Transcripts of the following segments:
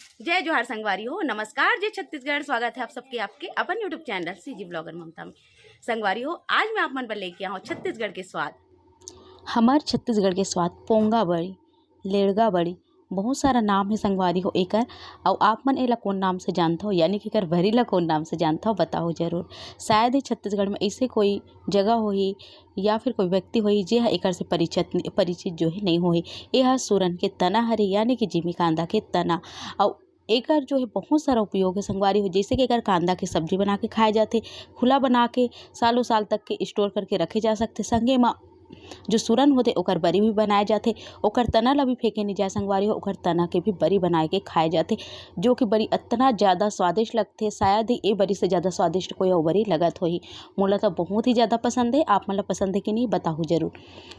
जय जोहार संगवारी हो। नमस्कार जय छत्तीसगढ़। स्वागत है आप सबके आपके अपन यूट्यूब चैनल सीजी ब्लॉगर ममता में। संगवारी हो, आज मैं आप मन पर लेके आऊँ छत्तीसगढ़ के स्वाद। हमार छत्तीसगढ़ के स्वाद पोंगा बड़ी, लेड़गा बड़ी, बहुत सारा नाम है संगवारी हो एकर। और आप मन एला कौन नाम से जानता हो, यानी कि एकर भरी ला कौन नाम से जानता हो बताओ जरूर। शायद ही छत्तीसगढ़ में ऐसे कोई जगह होही या फिर कोई व्यक्ति होही जे हा एकर से परिचित जो है नहीं होही। यह सूरन के तना हरे, यानी कि जिमी कांदा के तना। और एकर जो है बहुत सारा उपयोग है संगवारी हो, जैसे कि एकर कांदा के सब्जी बना के खाए जाते, खुला बना के सालों साल तक के स्टोर करके रखे जा सकते। संगे में जो सूरन होते ओकर बरी भी बनाए जाते, ओकर तना ला भी फेंके नहीं जाए संगवारी हो, ओकर तना के भी बरी बनाए के खाए जाते, जो कि बरी इतना ज़्यादा स्वादिष्ट लगते। शायद ही ये बरी से ज़्यादा स्वादिष्ट कोई और बरी लगत होही। मोला तो बहुत ही ज़्यादा पसंद है, आप मन ला पसंद है कि नहीं बताओ जरूर।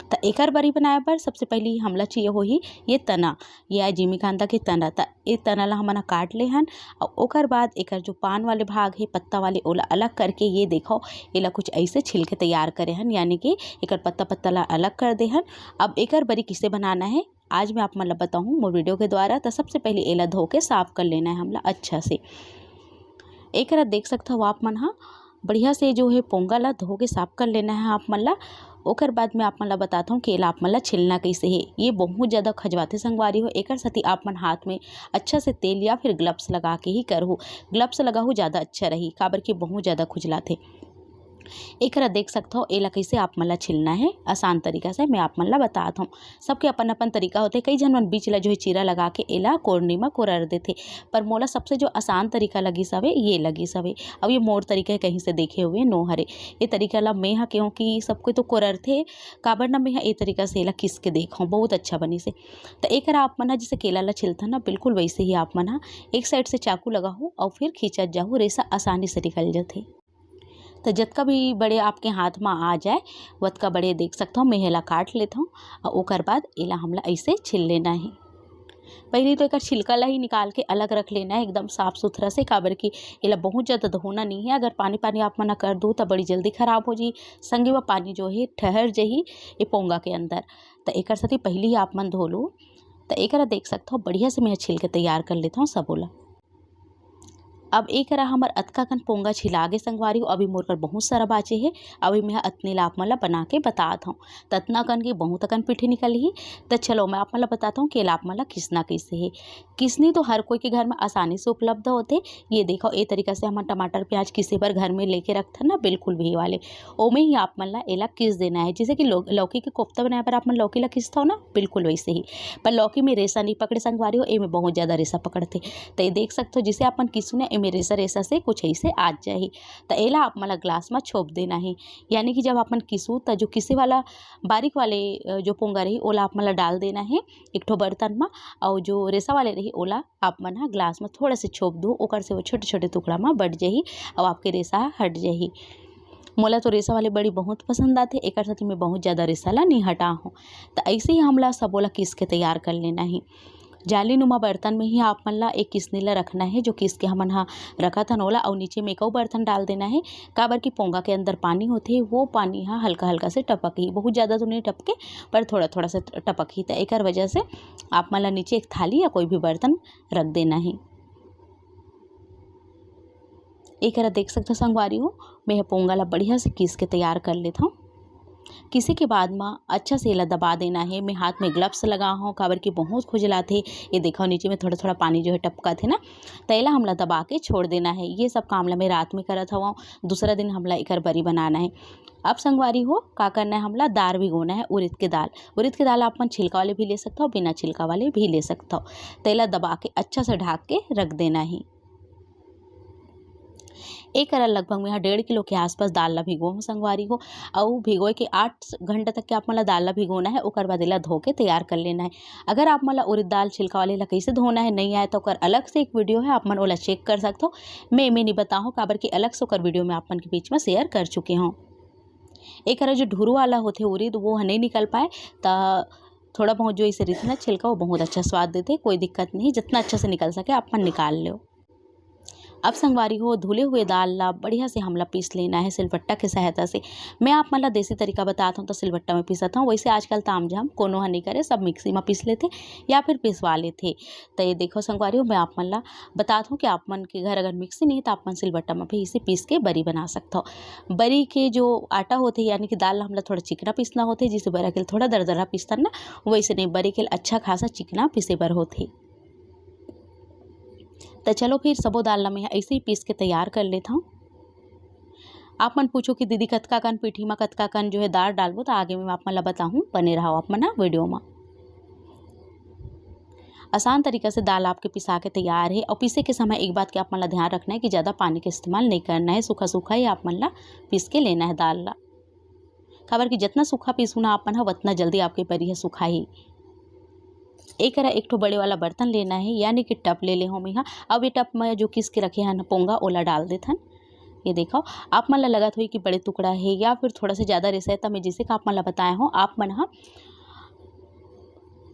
तो एकर बरी बनाए बर सबसे पहले हमला चाहिए होही ये तना, या जिमी कांदा के तना। तो ये तना ला हमन काट ले हन और ओकर बाद एकर जो पान वाले भाग है, पत्ता वाले, ओला अलग करके ये देखो एला कुछ ऐसे छिलके तैयार करे हन, यानी कि एकर पत्ता ला अलग कर दे हन। अब एकर बरी किसे बनाना है आज मैं आप मन ला बताऊँ मोर वीडियो के द्वारा। तो सबसे पहले एला धो के साफ कर लेना है हमला अच्छा से। एकरा देख सकते हो आप मन, हाँ बढ़िया से जो है पोंगा ला धो के साफ कर लेना है आप मन ला। ओकर बाद में आप मन ला बताता हूँ कि एला आप मन ला छिलना कैसे है। ये बहुत ज़्यादा खजवाते संगवारी हो, एकर साथी आप मन हाथ में अच्छा से तेल या फिर ग्लव्स लगा के ही करहु। ग्लव्स लगाहु ज़्यादा अच्छा रही, काबर कि बहुत ज़्यादा खुजलाते। एकरा देख सकते हो एला कैसे आप मन ला छिलना है आसान तरीका से मैं आप मन ला बताता हूँ। सबके अपन अपन तरीका होते, कई जन मन बीच ला जो है चीरा लगा के एला कोरनी में कोरर देते, पर मोला सबसे जो आसान तरीका लगी सवे ये लगी सवे। अब ये मोर तरीका कहीं से देखे हुए नो हरे, ये तरीका ला मैं क्योंकि सबको तो कोरर थे, काबर ना मैं ये तरीका से एला किस के देखूँ बहुत अच्छा बनी से। तो एक आप मन जैसे केला ला छिलता ना, बिल्कुल वैसे ही आप मन एक साइड से चाकू लगाओ और फिर खींचत जाओ, रेसा आसानी से निकल जाते। तो जतका भी बड़े आपके हाथ में आ जाए वतका बड़े देख सकते हो मैं एला काट लेता हूँ और ओकर बाद एला हमला ऐसे छिल लेना है। पहले तो एक छिलका ला ही निकाल के अलग रख लेना है एकदम साफ सुथरा से, काबर की एला बहुत ज़्यादा धोना नहीं है। अगर पानी पानी आप मना कर दो तो बड़ी जल्दी ख़राब हो जाए, संगे वह पानी जो है ठहर जाही ये पोंगा के अंदर। तो एक साथी पहले ही आप मन धो लो। तो एक देख सकते हो बढ़िया से मैं छिल के तैयार कर लेता हूँ सबोला। अब एक हमर अतका कन पोंगा छिलागे संगवारी हो, अभी मोर कर बहुत सारा बाचे है। अभी मैं अतने ला आप मन ला बना के बतात हूँ। ततना कन की बहुत अकन पिठी निकली ही। तो चलो मैं आप मन ला बताता हूँ कि आप मन ला किसना कैसे है। किसनी तो हर कोई के घर में आसानी से उपलब्ध होते। ये देखो ये तरीका से हम टमाटर प्याज किसी पर घर में लेके रखते ना, बिल्कुल भी वाले ओमे ही आप मन ला एला किस देना है। जैसे कि लौकी के कोफ्ता बनाए पर आप मन लौकी ला किसता हो ना, बिल्कुल वैसे ही। पर लौकी में रेसा नहीं पकड़े संगवारी हो, ए में बहुत ज़्यादा रेसा पकड़ते। तो ये देख सकते हो जिसे अपन किसू ने में रेसा रेसा से कुछ ऐसे आ जाए। तो एला आप मन ग्लास में छोप देना है, यानी कि जब अपन किसू तो जो किसे वाला बारीक वाले जो पोंगा रही ओला आप मन डाल देना है एक ठो बर्तन में, और जो रेसा वाले रही ओला आप मन ग्लास में थोड़ा से छोप दो, ओकर से वो छोटे छोटे टुकड़ा में बढ़ जाही और आपके रेसा हट जाही। मोला तो रेसा वाले बड़ी बहुत पसंद आते, एक साथ में बहुत ज़्यादा रेसा ला नहीं हटा हूँ। तो ऐसे ही हमला सबोला किस के तैयार कर लेना है। जाली नुमा बर्तन में ही आप मन ला एक किसनी ला रखना है, जो किस के हमन रखा था नोला, और नीचे में एक और बर्तन डाल देना है। काबर की पोंगा के अंदर पानी होते है, वो पानी हल्का हल्का से टपक ही, बहुत ज़्यादा तो नहीं टपके पर थोड़ा थोड़ा से टपक ही। तो एक वजह से आप मन ला नीचे एक थाली या कोई भी बर्तन रख देना है। एक देख सकते हो संगवारी हो मैं पोंगा ला बढ़िया से किस के तैयार कर लेता हूँ। किसी के बाद में अच्छा से एला दबा देना है। मैं हाथ में ग्लव्स लगा हूँ, काबर की बहुत खुजलाते। ये देखो नीचे में थोड़ा थोड़ा पानी जो है टपका थे ना, तो एला हमला दबा के छोड़ देना है। ये सब काम ला मैं रात में करत हवा, दूसरा दिन हमला एकर बरी बनाना है। अब संगवारी हो का करना है, हमला दाल भिगोना है उड़द के दाल। उड़द के दाल आप छिलका वाले भी ले सकते हो, बिना छिलका वाले भी ले सकते हो। तो एला दबा के अच्छा से ढाक के रख देना है। एक लगभग में 1.5 किलो के आसपास दाल ला भिगो संगवारी हो, और भिगोए के 8 घंटा तक के आप मन दाल ला भिगोना है। ओकर बाद एला धो के तैयार कर लेना है। अगर आप मन उड़द दाल छिलका वाले ला कैसे धोना है नहीं आए तो ओकर अलग से एक वीडियो है, आप मन ओला चेक कर सकते हो। मैं नहीं बताऊँ काबर की अलग से ओकर वीडियो में आप मन के बीच में शेयर कर चुके हूँ। एक जो ढुरू वाला होते उड़द वो नहीं निकल पाए तो थोड़ा बहुत जो इसे रितना छिलका वो बहुत अच्छा स्वाद देते, कोई दिक्कत नहीं, जितना अच्छा से निकल सके आप मन निकाल लो। अब संगवारी हो धुले हुए दाल ला बढ़िया से हमला पीस लेना है सिलबट्टा के सहायता से। मैं आप मन ला देसी तरीका बताता हूँ तो सिलबट्टा में पीसत हूँ, वैसे आजकल ताम झाम कोनो ह नहीं करे, सब मिक्सी में पीस लेते या फिर पिसवा लेते। तो ये देखो संगवारी हो मैं आप मन ला बताता हूँ कि आप मन के घर अगर मिक्सी नहीं है तो आप मन सिलबट्टा में भी इसे पीस के बरी बना सकते हो। बरी के जो आटा होते यानी कि दाल हमला थोड़ा चिकना पीसना होते, जिसे बरा के थोड़ा दरदरा पीसता ना, वैसे नहीं बरी के अच्छा खासा चिकना पीसे बर होते। तो चलो फिर सबो दाल ला मैं ऐसे ही पीस के तैयार कर लेता हूँ। आप मन पूछो कि दीदी कतका कन पीठी में कतका कन जो है दाल डालबो, तो आगे मैं आप मन ला बताऊँ, बने रहो आप मन वीडियो में। आसान तरीका से दाल आपके पिसा के तैयार है। और पीसे के समय एक बात की आप मन ला ध्यान रखना है कि ज़्यादा पानी का इस्तेमाल नहीं करना है, सूखा सूखा ही आप मन ला पीस के लेना है दाल ला। खबर कि जितना सूखा पीसू ना आप मन उतना जल्दी आपके बरी है सूखा ही। एक ठो बड़े वाला बर्तन लेना है, यानी कि टप ले ले हो मैं। अब ये टप में जो किस के रखे हैं पोंगा ओला डाल देथन। ये देखो आप मन ला लगत हुई कि बड़े टुकड़ा है या फिर थोड़ा सा ज़्यादा रेसा है, तो मैं जिसे आप मन ला बताया हूँ आप मन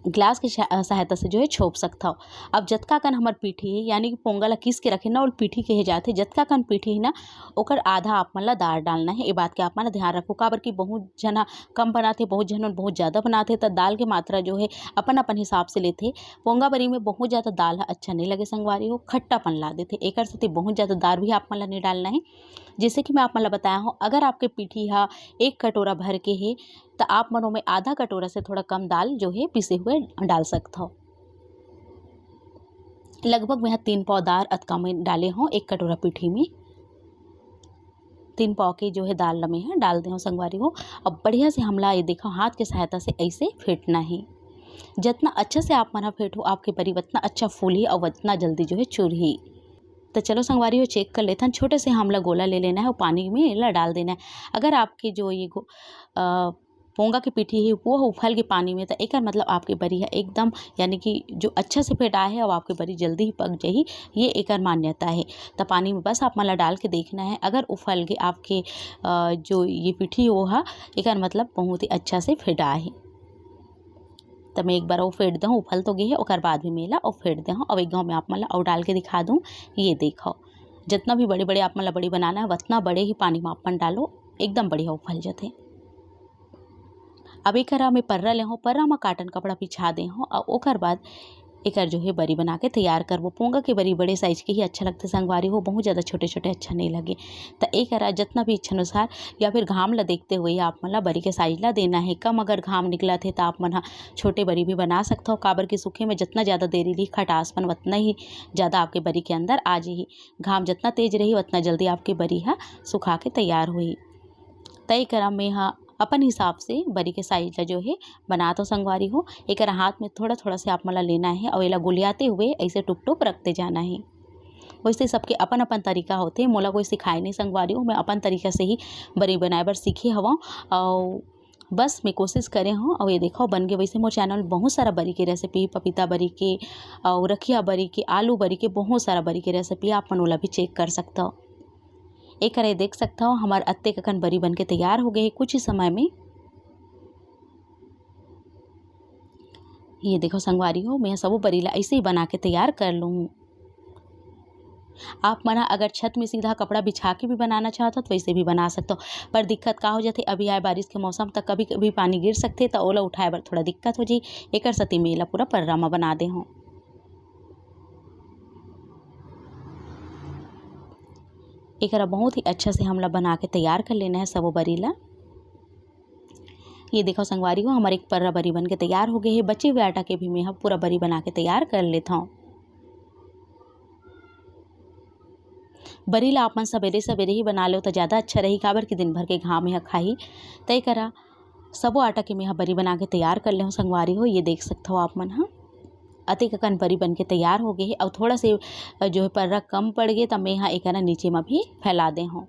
ग्लास की सहायता से जो है छोप सकता हो। अब जतका कन हमार पीठी है यानी कि पोंगा ला किस के रखे ना और पीठी के जाते, जतका कन पीठी है ना ओकर आधा आप मन ला दाल डालना है। ये बात के आप मन ध्यान रखो, काबर कि बहुत जना कम बनाते, बहुत जन बहुत ज़्यादा बनाते, तो दाल की मात्रा जो है अपन अपन हिसाब से लेते। पोंगा बरी में बहुत ज़्यादा दाल अच्छा नहीं लगे संगवारी हो, खट्टापन ला देते, एक साथ बहुत ज़्यादा दाल भी आप मन ला नहीं डालना है। जैसे कि मैं आप मन ला बताया हूँ, अगर आपके पीठी हा 1 कटोरा भर के है तो आप मनों में आधा कटोरा से थोड़ा कम दाल जो है पिसे हुए डाल सकते हो। लगभग मैं 3 पाव दाल अतका में डाले हूँ 1 कटोरा पीठी में। 3 पाव के जो है दाल में है डाल दे हो संगवारी हो। अब बढ़िया से हमला ये देखो हाथ की सहायता से ऐसे फेंटना है। जितना अच्छा से आप मना फेंटो आपके बरी उतना अच्छा फूली और उतना जल्दी जो है चूरही। तो चलो संगवारी हो चेक कर लेते हैं। छोटे से हमला गोला ले लेना है और पानी में ला डाल देना है। अगर आपके जो ये पोंगा की पीठी है वो उफल के पानी में, तो एक मतलब आपके बरी है एकदम यानी कि जो अच्छा से फेंटा है और आपके बरी जल्दी ही पक जाही, ये एक मान्यता है। तो पानी में बस आप मला डाल के देखना है, अगर उफल के आपके जो ये पीठी हो है एक मतलब बहुत ही अच्छा से फेंटा है। तो मैं एक बार वो फेंट दूँ, उफल तो गई है और बाद भी मेला और फेंट दूँ। अब एक गाँव में आप मला और डाल के दिखा दूँ। ये देखो जितना भी बड़े बड़े आप मला बड़ी बनाना है उतना बड़े ही पानी में अपन डालो, एकदम बढ़िया उफल जाते। अब एक में पर्रा ले हो, पर्रा में काटन कपड़ा बिछा दे हो और ओकर बाद एक जो है बरी बना के तैयार करबो। पोंगा के बरी बड़े साइज के ही अच्छा लगते संगवारी हो, बहुत ज़्यादा छोटे छोटे अच्छा नहीं लगे। तो एक जितना भी इच्छा अनुसार या फिर घाम ला देखते हुए आप मन ला बरी के साइज ला देना है। कम अगर घाम निकला थे तो आप मन छोटे बरी भी बना सकते हो, काबर के सूखे में जितना ज़्यादा देरी रही खटासपन उतना ही ज़्यादा आपके बरी के अंदर आ जाही। घाम जितना तेज रही उतना जल्दी आपकी बरी सुखा के तैयार हुई। तय करा में अपन हिसाब से बरी के साइज ला जो है बना तो संगवारी हो। एक हाथ में थोड़ा थोड़ा से आप मला लेना है और एला गुलियाते हुए ऐसे टुप टुप रखते जाना है। वैसे सबके अपन अपन तरीका होते, मोला कोई सिखाए नहीं संगवारी हो, मैं अपन तरीका से ही बरी बनाए बर सीखी हवा और बस मैं कोशिश करे हूँ। और ये देखो बन गए। वैसे मोर चैनल में बहुत सारा बरी के रेसिपी, पपीता बरी के और रखिया बरी के, आलू बरी के, बहुत सारा बरी के रेसिपी आप मन ओला भी चेक कर सकता हो। एक देख सकता हो हमारे अत्ते ककन बरी बन के तैयार हो गए कुछ ही समय में। ये देखो संगवारी हो मैं सब बरी ला ऐसे ही बना के तैयार कर लूँ। आप मना अगर छत में सीधा कपड़ा बिछा के भी बनाना चाहते हो तो वैसे भी बना सकते हो, पर दिक्कत का हो जाते अभी आए बारिश के मौसम तक कभी कभी पानी गिर सकते तो ओला उठाए बर थोड़ा दिक्कत हो जाए। एक सती मेला पूरा पर्रामा बना दे हूँ। एक बहुत ही अच्छा से हमला बना के तैयार कर लेना है सब बरी ला। ये देखो संगवारी हो हमारे एक पर्रा बरी बन के तैयार हो गए है। बचे हुए आटा के भी मैं पूरा बरी बना के तैयार कर लेता हूँ। बरी ला आप मन सवेरे सवेरे ही बना लो तो ज़्यादा अच्छा रही, काबर कि दिन भर के घाम में खाही। तय करा सबो आटा के मैं बरी बना के तैयार कर ले हूँ संगवारी हो। ये देख सकते हो आप मन अति ककन बरी बन के तैयार हो गए है। और थोड़ा से जो है पर्रा कम पड़ गए तो मैं एक नीचे में भी फैला दे हूँ।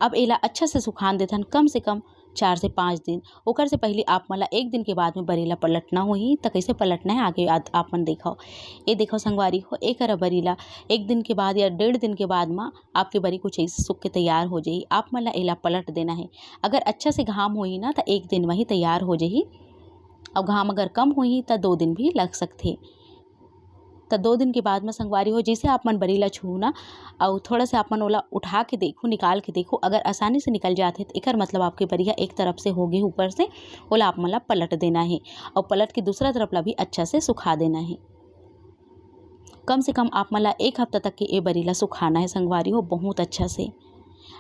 अब एला अच्छा से सुखान देथन कम से कम 4 से 5 दिन। ओकर से पहले आप मला 1 दिन के बाद में बरी ला पलटना होही। तो कैसे पलटना है आगे आप मन देखो। ये देखो संगवारी हो एक बरी ला 1 दिन के बाद या 1.5 दिन के बाद में आपके बरी कुछ ऐसे सूख के तैयार हो जाही। आप मला एला पलट देना है। अगर अच्छा से घाम होही ना तो 1 दिन में ही तैयार हो जाही और घाम अगर कम हुई तो 2 दिन भी लग सकते। तो 2 दिन के बाद में संगवारी हो जैसे आप मन बरी ला छूना और थोड़ा सा आप मन ओला उठा के देखो, निकाल के देखो, अगर आसानी से निकल जाते तो एकर मतलब आपके बरिया एक तरफ से होगी ऊपर से, ओला आप मन ला पलट देना है और पलट के दूसरा तरफ ला भी अच्छा से सुखा देना है। कम से कम आप मन ला 1 हफ्ता तक के ए बरी ला सुखाना है संगवारी हो बहुत अच्छा से।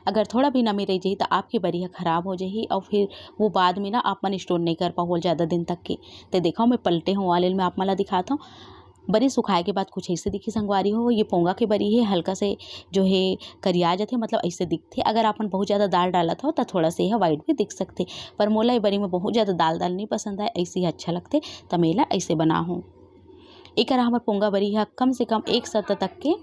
अगर थोड़ा भी नमी रह जाही तो आपकी बरिया ख़राब हो जाही और फिर वो बाद में ना आप मन स्टोर नहीं कर पाओ ज़्यादा दिन तक के। तो देखो मैं पलटे हूँ वाले में आप मन ला दिखाता हूँ। बरी सुखाए के बाद कुछ ऐसे दिखी संगवारी हो, ये पोंगा के बरी है, हल्का से जो है करिया जाते मतलब ऐसे दिखते। अगर आपन बहुत ज़्यादा दाल डालत हो तो थोड़ा से यह वाइट भी दिख सकते, पर मोला ये बरी में बहुत ज़्यादा दाल नहीं पसंद है, ऐसे ही अच्छा लगते तो मेला ऐसे बना हूँ। एक हमार पोंगा बरी है कम से कम 1 सप्ताह तक के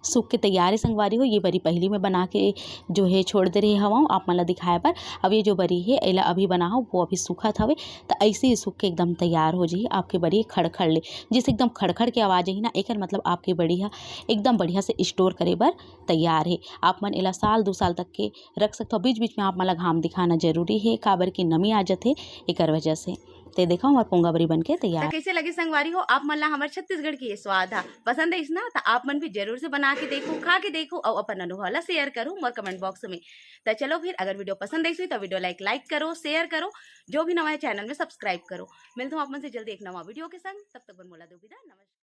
सूख के तैयार है संगवारी हो। ये बरी पहली में बना के जो है छोड़ दे रही हवा आप मन ला दिखाए पर। अब ये जो बरी है एला अभी बना हो वो अभी सूखा था तो ऐसे ही सूख के एकदम तैयार हो जाइए आपके बरी खड़खड़ ले, जिससे एकदम खड़खड़ के आवाज़ ही ना एक मतलब आपके बड़ी है एकदम बढ़िया से स्टोर करे बर तैयार है। आप मन एला 1-2 साल तक के रख सकते हो। बीच बीच में आप मन ला घाम दिखाना जरूरी है, काबर की नमी आ जाते एक वजह से। ते देखो हमार पोंगा बरी बन के तो तैयार। कैसे लगी संगवारी हो आप मन ला हमारे छत्तीसगढ़ की ये स्वाद है पसंद है इसना, तो आप मन भी जरूर से बना के देखो, खा के देखो और अपन अनुभव ला शेयर करो मोर कमेंट बॉक्स में। तो चलो फिर अगर वीडियो पसंद आई तो वीडियो लाइक करो, शेयर करो, जो भी नवा चैनल में सब्सक्राइब करो। मिलता हूँ आप मन से जल्दी एक नवा वीडियो के संग, तब तक बन मोला दो विदा, नमस्कार।